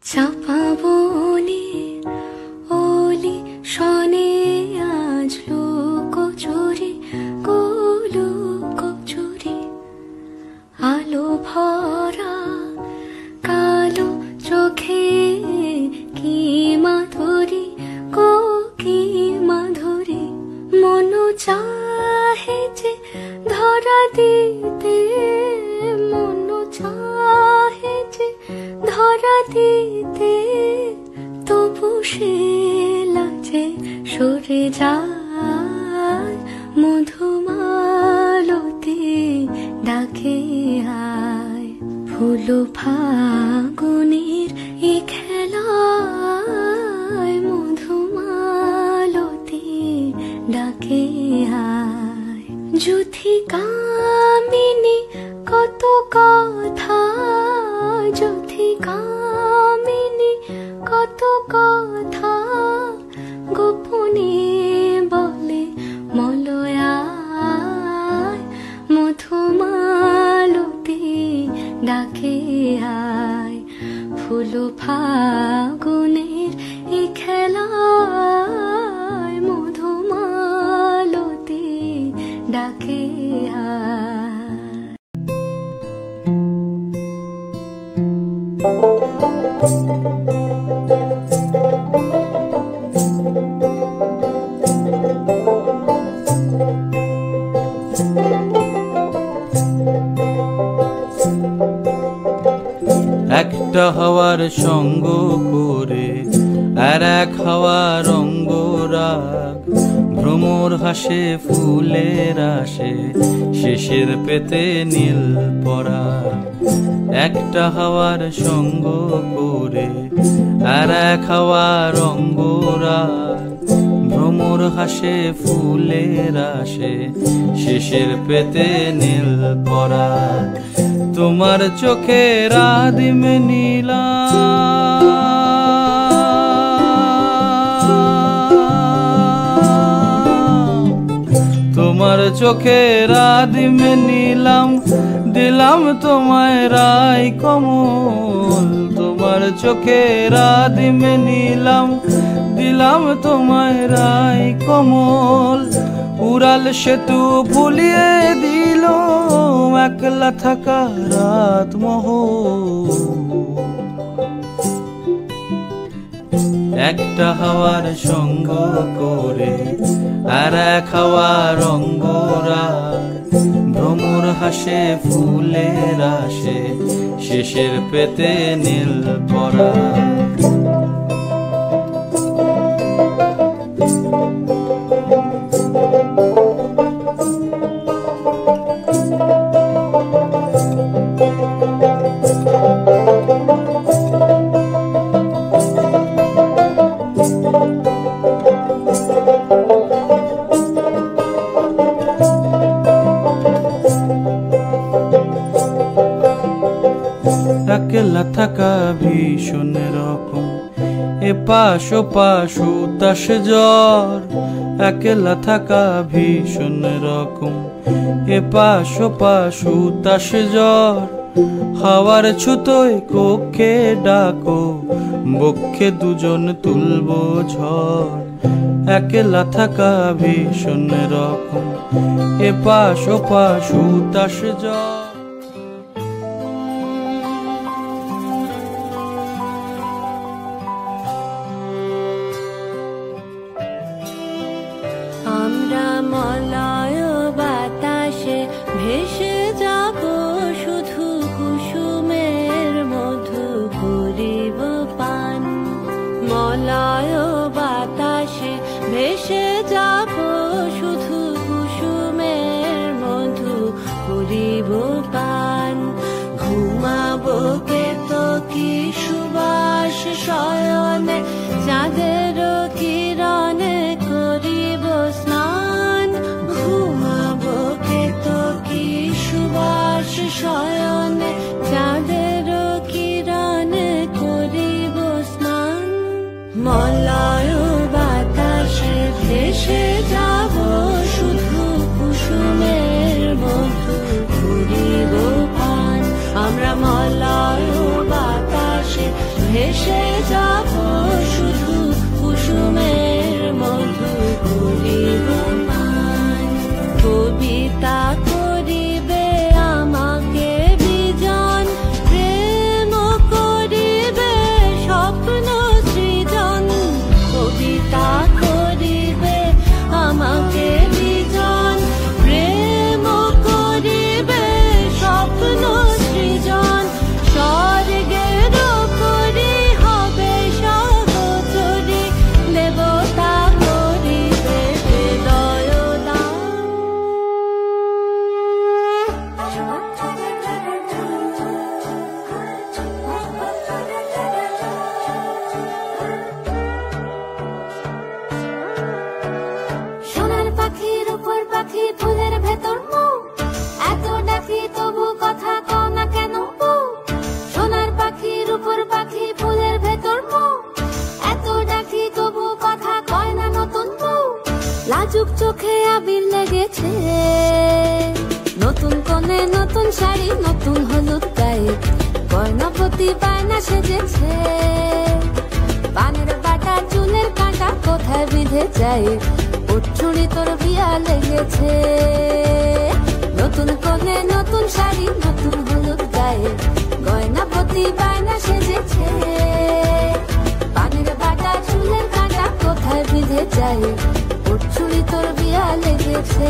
চাপা বনে অলি শনে আজ লোকচুরি কচুরি আলো ভরা কালো চোখে কি মাধুরী কি মাধুরী মন চাহে যে ধরা দিতে মন চাহে যে ধরা দিতে তবু সে লাজে সরে যায় মধুমালতি ডাকে আয় ফুল ফাগুনের এ খেলায় মধুমালতি ডাকে আয় যুথি কামিনী কত কথা যুথি কামিনী কত কথা গোপনে বলে মলয়ায় মধুমালতি ডাকে আয় ফুল ফাগুনের এ খেলায় মধুমালতি ডাকে একটা হাওয়ার সঙ্গ করে আর এক হাওয়ার অঙ্গরাগ ভ্রমর হাসে ফুলের আসে শেষের পেতে নীল পরাগ একটা হাওয়ার সঙ্গ করে আর এক হাওয়ার অঙ্গরাগ ভ্রমর হাসে ফুলের আসে শেষের পেতে নীল পরাগ তোমার চোখের আদিম নীলা তোমার চোখের আদিম নীলাম দিলাম তোমায় রায় কমল তোমার চোখের আদিম নীলাম দিলাম তোমায় রায় কমল উড়াল সেতু ভুলিয়ে দিল একলা থাকা রাত মহল একটা হাওয়ার সঙ্গ করে আর এক হাওয়ার অঙ্গরাগ ভ্রমর হাসে ফুলের আসে শেষের পেতে নীল পরাগ একলা থাকা ভীষণ রকম এপাশ ওপাশ উতাস জ্বর একলা থাকা ভীষণ রকম এপাশ ওপাশ উতাস জ্বর হাওয়ার ছুতোয় কক্ষে ডাকো বক্ষে দুজন তুলবো ঝড় একলা থাকা ভীষণ রকম এপাশ ওপাশ উতাস জ্বর আমরা মলয় বাতাসে ভেসে যাব শুধু কুসুমের মধু করিব পান মলয় বাতাসে ভেসে যাব শুধু কুসুমের মধু করিব পান ঘুমাবো কেতকী সুবাস শয়নে চাঁদের কিরণে করিব স্নান ঘুমাবো কেতকী সুবাস শয়নে চাঁদের কিরণে করিব স্নান মলয় বাতাসে ভেসে যাব শুধু কুসুমের মধু করিব পান আমরা মলয় বাতাসে ভেসে যাব শুধু কুসুমের মধু করিব পান। কবিতা করিবে আমাকে বিজন, প্রেম করিবে স্বপ্ন সৃজন। কবিতা করিবে আমাকে বিজন, প্রেম করিবে স্বপ্ন সৃজন। স্বর্গের করি হবে সহচরী, দেবতা করিবে হৃদয় দান। সোনার পাখি রূপোর পাখি ফুলের ভেতর মুখ, এত ডাকি তবু কথা কও না কেন বউ। সোনার পাখি রূপোর পাখি ফুলের ভেতর মুখ, এত ডাকি তবু কথা কয় না নতুন বউ। লাজুক চোখে আবির লেগেছে, নতুন কোণে নতুন শাড়ি নতুন হলুদ গায়ে, গয়নাপতি বায়না সেজেছে। পানের বাটা চুলের কাঁটা কোথায় বিঁধে যায়, উঠুনি তোর বিয়া লেগেছে। নতুন কোণে নতুন শাড়ি নতুন হলুদ গায়ে, গয়নাপতি বায়না সেজেছে। পানের বাটা চুলের কাঁটা কোথায় বিঁধে যায়, উঠুনি তোর বিয়া লেগেছে।